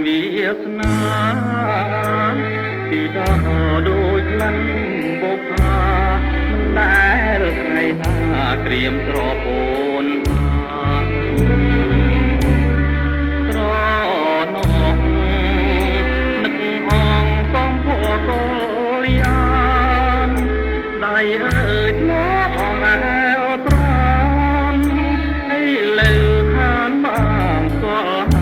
វាសនាពីដល់ដូចក្លិនបុប្ផាមិនដែលថ្ងៃណាក្រៀមស្រពោនត្រណងនឹកអងសំភ័រកលយានដៃអើយធ្លាប់អងអែលត្រង់ឲ្យលើខានបានស្គាល់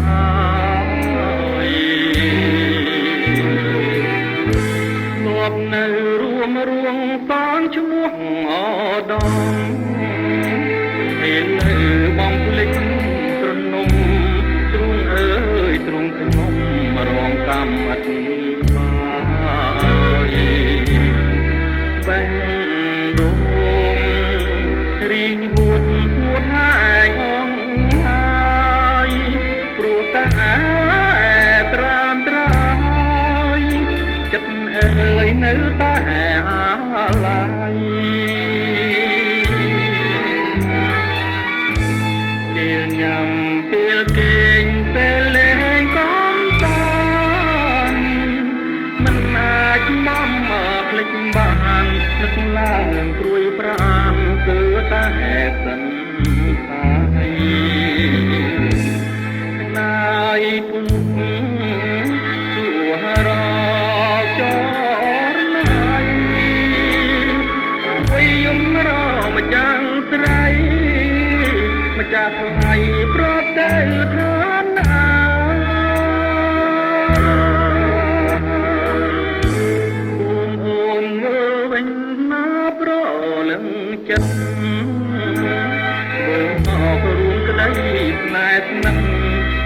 នៅរួមរួងតនឈ្មោះអដមពេលនៅបងភ្លេចត្រនំទ្រង់អើយទ្រង់ខ្ញុំរងកម្មអត់បាយបែងដងរីងហួតហាយអងហើយព្រោះតែត្រាំត្រៃចិត្តអើយនៅតែអាឡ័យពេលញ៉ាំពេលគេងពេលលេងកំសាន្តមិនអាចនាំមកភ្លេចបាននឹកឡើងព្រួយប្រាណគឺតែសិនហើយណាយពុំជួរម្ចាស់ស្រីម្ចាស់ថ្លៃប្រតែឋានណាអូនមើលវិញណាប្រលឹងចិត្តបងអររួមក្តីស្នេហ៍ស្នឹក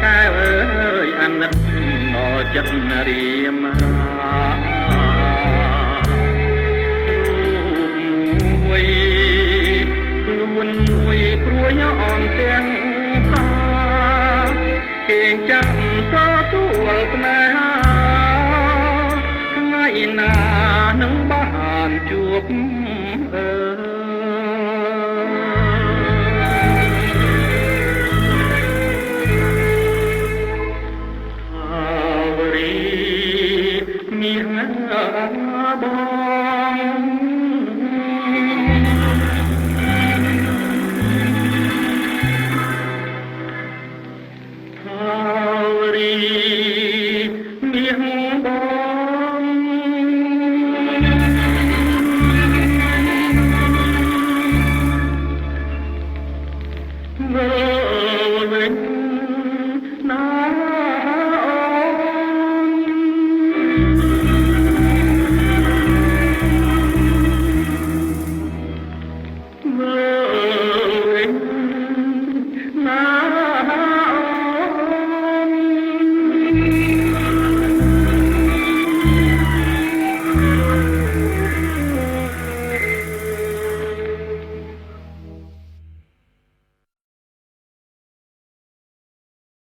តែអើយអាណិតដល់ចិត្តរៀមមួយព្រួយអនទាំងថាគេចាំទទួលស្នេហាថ្ងៃណានឹងបានជួប